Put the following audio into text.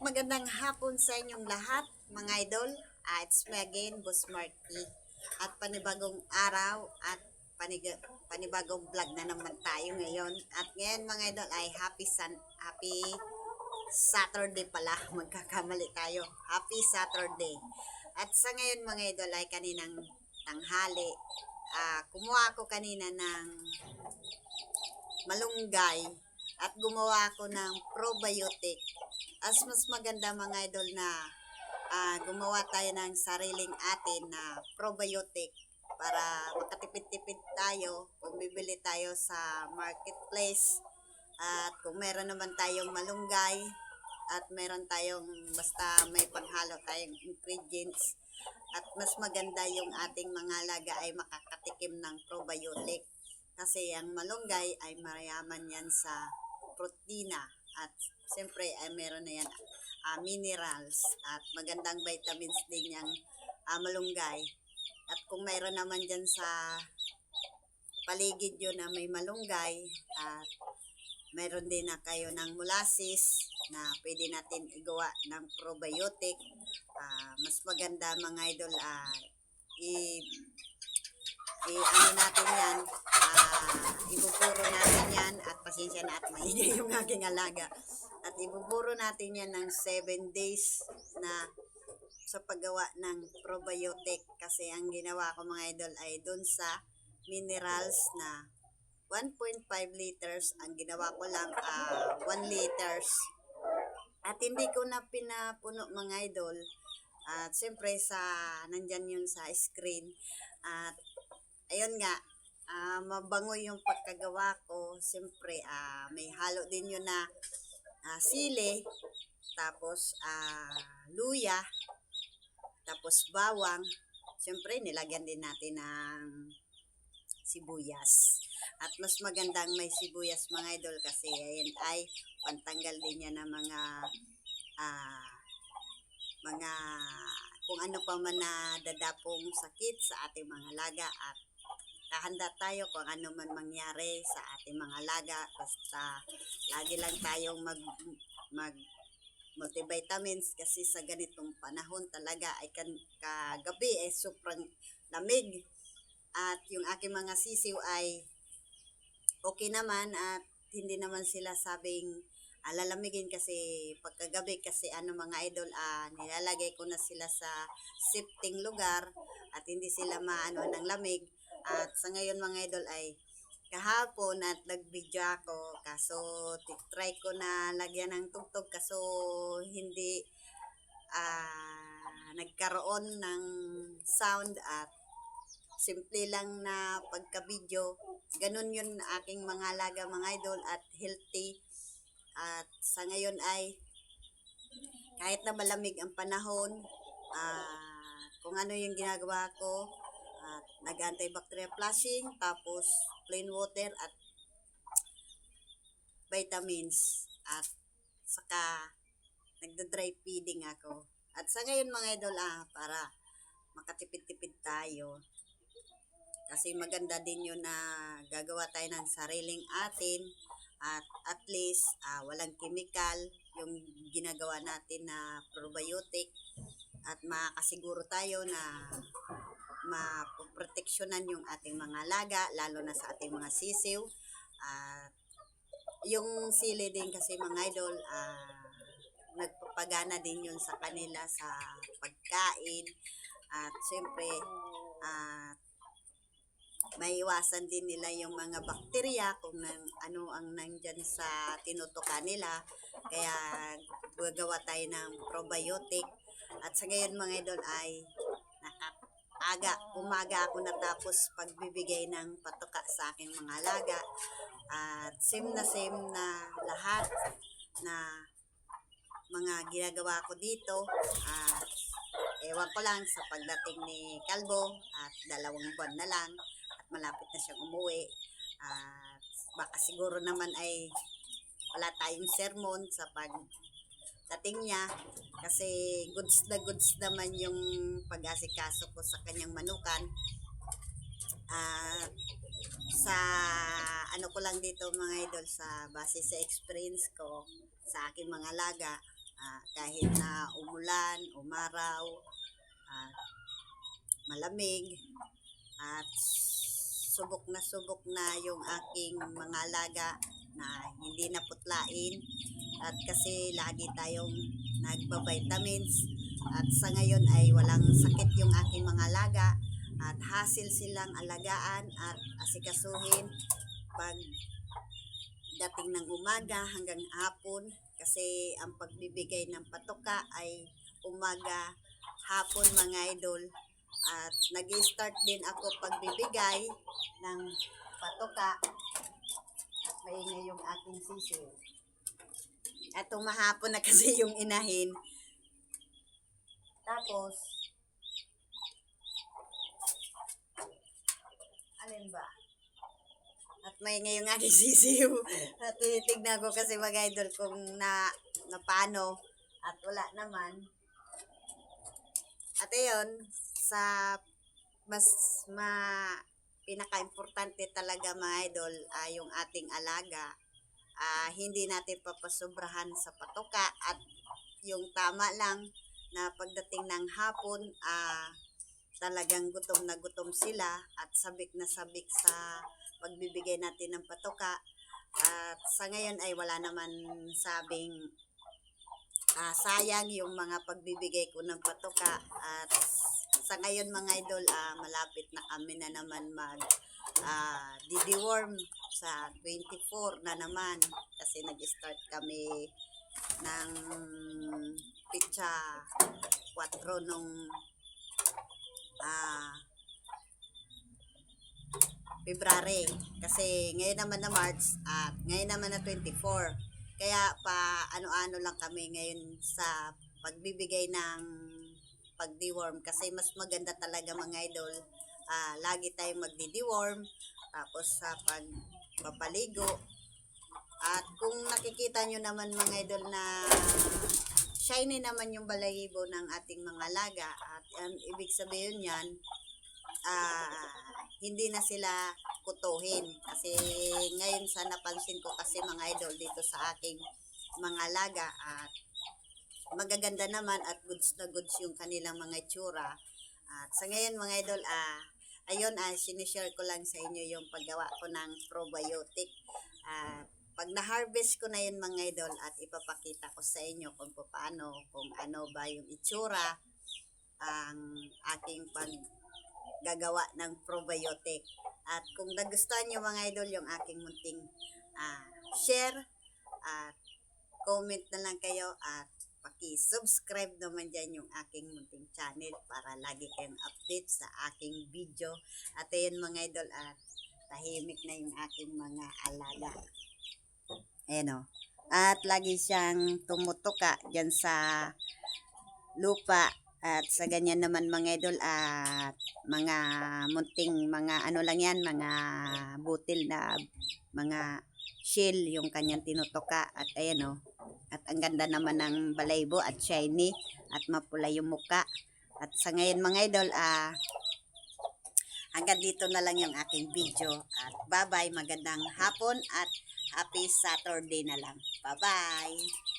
Magandang hapon sa inyong lahat, mga idol. It's me again, Boss Marky. At panibagong araw at panibagong vlog na naman tayo ngayon. At ngayon, mga idol, ay happy Saturday pala. Magkakamali tayo. Happy Saturday. At sa ngayon, mga idol, ay kaninang tanghali. Kumuha ako kanina ng malunggay at gumawa ako ng probiotic. Mas maganda, mga idol, na gumawa tayo ng sariling atin na probiotic para makatipid-tipid tayo kung bibili tayo sa marketplace. At kung meron naman tayong malunggay at meron tayong basta may panghalo tayong ingredients, at mas maganda yung ating mga alaga ay makakatikim ng probiotic kasi ang malunggay ay mayaman yan sa protina at siyempre ay meron na yan minerals at magandang vitamins din yung malunggay. At kung meron naman dyan sa paligid yun na may malunggay at meron din na kayo ng molasses na pwede natin igawa ng probiotic, mas maganda, mga idol, ano natin yan, ibuburo natin yan at pasensya na at maingay yung aking alaga. At ibuburo natin yan ng 7 days na sa paggawa ng probiotic kasi ang ginawa ko, mga idol, ay dun sa minerals na 1.5 liters, ang ginawa ko lang 1 liters. At hindi ko na pinapuno, mga idol. At siyempre nandyan yun sa screen. At ayun nga, mabango yung pagkagawa ko. Siyempre, may halo din yun na sili, tapos luya, tapos bawang. Siyempre, nilagyan din natin ng sibuyas. At mas magandang may sibuyas, mga idol, kasi ayan ay pantanggal din yan ng mga kung ano pa man na dadapong sakit sa ating mga alaga, at kahanda tayo kung ano man mangyari sa ating mga alaga. Basta lagi lang tayong mag multivitamins kasi sa ganitong panahon talaga ay kagabi ay sobrang lamig. At yung aking mga sisiw ay okay naman at hindi naman sila sabing lalamigin kasi pagkagabi kasi mga idol, nilalagay ko na sila sa sifting lugar at hindi sila maano ng lamig. At sa ngayon, mga idol, ay kahapon at nag-video ako kaso try ko na lagyan ng tugtog kaso hindi nagkaroon ng sound at simple lang na pagka-video. Ganun yun aking mga alaga, mga idol, at healthy. At sa ngayon ay kahit na malamig ang panahon, kung ano yung ginagawa ko, at nag-antibacterial flushing, tapos plain water at vitamins, at saka nagda-dry feeding ako. At sa ngayon, mga idol, para makatipid-tipid tayo, kasi maganda din yun na gagawa tayo ng sariling atin at least walang chemical yung ginagawa natin na probiotic, at makakasiguro tayo na mapoproteksyonan yung ating mga alaga, lalo na sa ating mga sisiw. At yung sili din kasi, mga idol, nagpapagana din yun sa kanila sa pagkain. At siyempre, maiwasan din nila yung mga bakterya kung ano ang nandyan sa tinutuka nila. Kaya gagawa tayo ng probiotic. At sa ngayon, mga idol, ay umaga ako natapos pagbibigay ng patuka sa aking mga alaga. At same na lahat na mga ginagawa ko dito. At ewan ko lang sa pagdating ni Kalbo at 2 buwan na lang at malapit na siyang umuwi. At baka siguro naman ay wala tayong sermon sa pagdating niya kasi goods na goods naman yung pag-asikaso ko sa kanyang manukan. At sa ano ko lang dito, mga idol, sa base sa experience ko sa aking mga alaga, Kahit na umulan, umaraw, at malamig, at subok na yung aking mga alaga na hindi naputlain. At kasi lagi tayong nagba-vitamins, at sa ngayon ay walang sakit yung aking mga alaga, at hassle silang alagaan at asikasuhin pag dating ng umaga hanggang hapon, kasi ang pagbibigay ng patoka ay umaga, hapon mga idol. At nag-start din ako pagbibigay ng patoka, at maingay yung aking sisiw. At tumahapon na kasi yung inahin. Tapos, alin ba? At maingay yung aking sisiw. At tinitignan ko kasi mga idol kung na paano, at wala naman. At ayun, sa mas pinaka-importante talaga mga idol, yung ating alaga. Hindi natin papasobrahan sa patoka, at yung tama lang na pagdating ng hapon, talagang gutom na gutom sila at sabik na sabik sa pagbibigay natin ng patoka. At sa ngayon ay wala naman sabing sayang yung mga pagbibigay ko ng patoka. At sa ngayon mga idol, malapit na kami na naman mag di-deworm sa 24 na naman, kasi nag-start kami ng pitsa 4 nung February, kasi ngayon naman na March at ngayon naman na 24. Kaya pa ano-ano lang kami ngayon sa pagbibigay ng pag-deworm, kasi mas maganda talaga mga idol, lagi tayong magdi-deworm, tapos sa pagpapaligo. At kung nakikita nyo naman mga idol na shiny naman yung balahibo ng ating mga alaga, at ibig sabihin yan, hindi na sila kutuhin. Kasi ngayon sa napansin ko kasi mga idol dito sa aking mga alaga, at magaganda naman at goods na goods yung kanilang mga itsura. At sa ngayon mga idol, ayun, sinishare ko lang sa inyo yung paggawa ko ng probiotic. Pag na-harvest ko na yun mga idol, at ipapakita ko sa inyo kung paano, kung ano ba yung itsura ang aking paggagawa ng probiotic. At kung nagustuhan nyo mga idol yung aking munting share, at comment na lang kayo, at paki-subscribe naman dyan yung aking munting channel para lagi kayong update sa aking video. At ayun mga idol, at tahimik na yung aking mga alaga. Ayan o. At lagi siyang tumutuka dyan sa lupa. At sa ganyan naman mga idol, at mga munting mga ano lang yan, mga butil na mga shell yung kanyang tinutuka. At ayan o. At ang ganda naman ng balaybo at shiny at mapula yung muka. At sa ngayon mga idol, hanggang dito na lang yung aking video. At bye-bye, magandang hapon at happy Saturday na lang. Bye-bye!